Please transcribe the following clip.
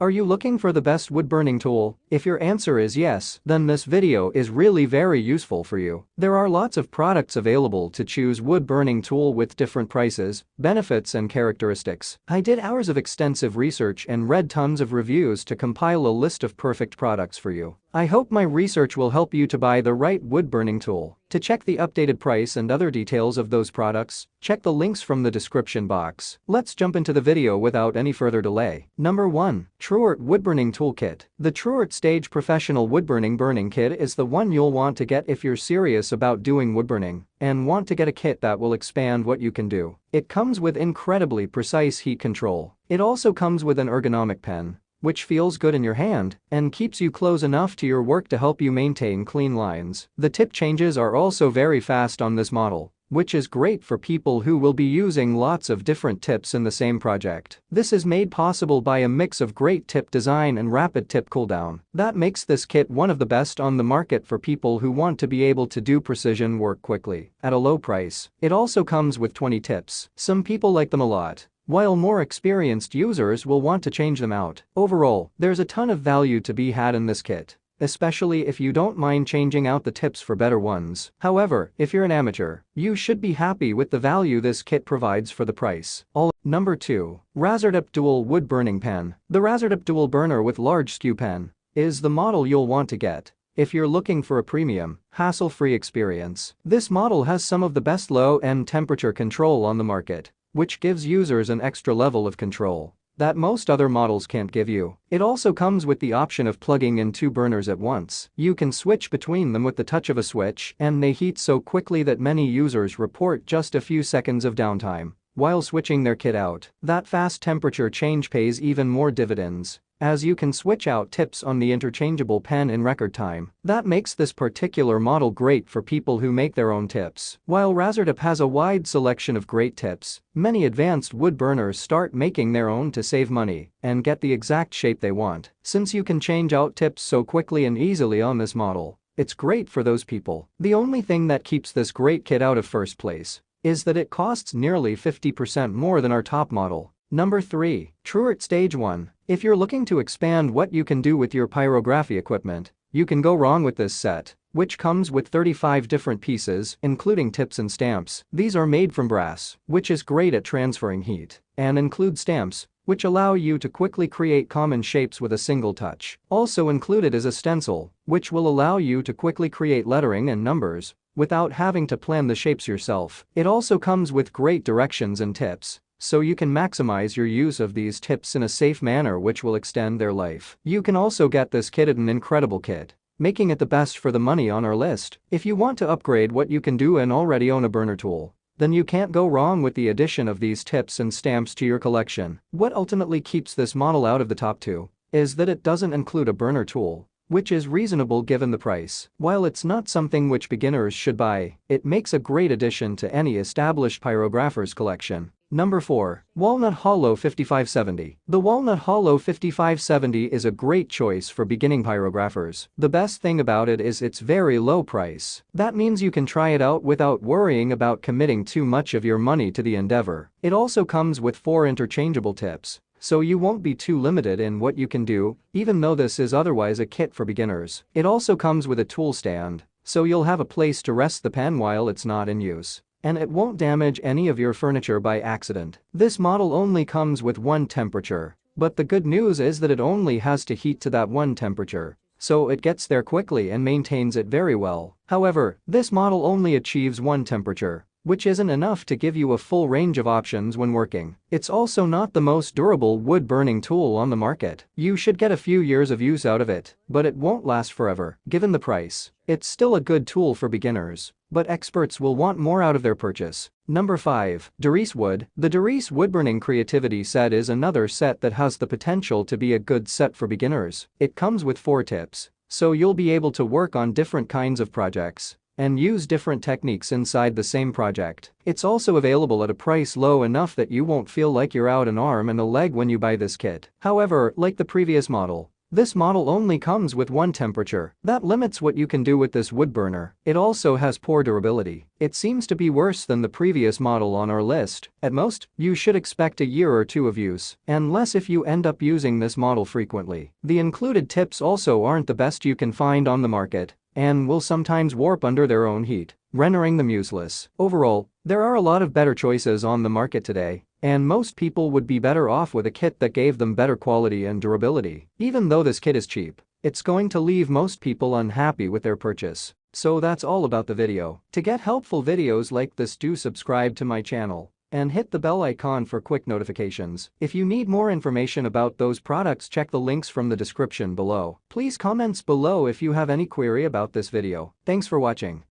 Are you looking for the best wood burning tool? If your answer is yes, then this video is really very useful for you. There are lots of products available to choose wood burning tool with different prices, benefits and characteristics. I did hours of extensive research and read tons of reviews to compile a list of perfect products for you. I hope my research will help you to buy the right wood burning tool. To check the updated price and other details of those products, check the links from the description box. Let's jump into the video without any further delay. Number 1. TRUArt Woodburning Toolkit. The TRUArt Stage Professional Woodburning Kit is the one you'll want to get if you're serious about doing woodburning and want to get a kit that will expand what you can do. It comes with incredibly precise heat control. It also comes with an ergonomic pen, which feels good in your hand and keeps you close enough to your work to help you maintain clean lines. The tip changes are also very fast on this model, which is great for people who will be using lots of different tips in the same project. This is made possible by a mix of great tip design and rapid tip cooldown. That makes this kit one of the best on the market for people who want to be able to do precision work quickly at a low price. It also comes with 20 tips. Some people like them a lot, while more experienced users will want to change them out. Overall, there's a ton of value to be had in this kit, especially if you don't mind changing out the tips for better ones. However, if you're an amateur, you should be happy with the value this kit provides for the price. Number 2. Razertip Dual Wood Burning Pen. The Razertip Dual Burner with large skew pen is the model you'll want to get if you're looking for a premium, hassle-free experience. This model has some of the best low-end temperature control on the market, which gives users an extra level of control that most other models can't give you. It also comes with the option of plugging in 2 burners at once. You can switch between them with the touch of a switch, and they heat so quickly that many users report just a few seconds of downtime while switching their kit out. That fast temperature change pays even more dividends, as you can switch out tips on the interchangeable pen in record time. That makes this particular model great for people who make their own tips. While Razertip has a wide selection of great tips, many advanced wood burners start making their own to save money and get the exact shape they want. Since you can change out tips so quickly and easily on this model, it's great for those people. The only thing that keeps this great kit out of first place is that it costs nearly 50% more than our top model. Number 3. TRUArt Stage 1. If you're looking to expand what you can do with your pyrography equipment, you can go wrong with this set, which comes with 35 different pieces, including tips and stamps. These are made from brass, which is great at transferring heat, and include stamps, which allow you to quickly create common shapes with a single touch. Also included is a stencil, which will allow you to quickly create lettering and numbers without having to plan the shapes yourself. It also comes with great directions and tips, so you can maximize your use of these tips in a safe manner which will extend their life. You can also get this kit at an incredible kit, making it the best for the money on our list. If you want to upgrade what you can do and already own a burner tool, then you can't go wrong with the addition of these tips and stamps to your collection. What ultimately keeps this model out of the top 2 is that it doesn't include a burner tool, which is reasonable given the price. While it's not something which beginners should buy, it makes a great addition to any established pyrographer's collection. Number 4. Walnut Hollow 5570. The Walnut Hollow 5570 is a great choice for beginning pyrographers. The best thing about it is its very low price. That means you can try it out without worrying about committing too much of your money to the endeavor. It also comes with 4 interchangeable tips, so you won't be too limited in what you can do, even though this is otherwise a kit for beginners. It also comes with a tool stand, so you'll have a place to rest the pen while it's not in use, and it won't damage any of your furniture by accident. This model only comes with 1 temperature, but the good news is that it only has to heat to that 1 temperature, so it gets there quickly and maintains it very well. However, this model only achieves 1 temperature, which isn't enough to give you a full range of options when working. It's also not the most durable wood burning tool on the market. You should get a few years of use out of it, but it won't last forever. Given the price, it's still a good tool for beginners, but experts will want more out of their purchase. Number 5. Darice Wood. The Darice Woodburning Creativity Set is another set that has the potential to be a good set for beginners. It comes with 4 tips, so you'll be able to work on different kinds of projects and use different techniques inside the same project. It's also available at a price low enough that you won't feel like you're out an arm and a leg when you buy this kit. However, like the previous model, This model only comes with one temperature. That limits what you can do with this wood burner. It also has poor durability. It seems to be worse than the previous model on our list. At most, you should expect a year or two of use, and less if you end up using this model frequently. The included tips also aren't the best you can find on the market and will sometimes warp under their own heat, rendering them useless. Overall, there are a lot of better choices on the market today, and most people would be better off with a kit that gave them better quality and durability. Even though this kit is cheap, it's going to leave most people unhappy with their purchase. So that's all about the video. To get helpful videos like this, do subscribe to my channel and hit the bell icon for quick notifications. If you need more information about those products, check the links from the description below. Please comments below if you have any query about this video. Thanks for watching.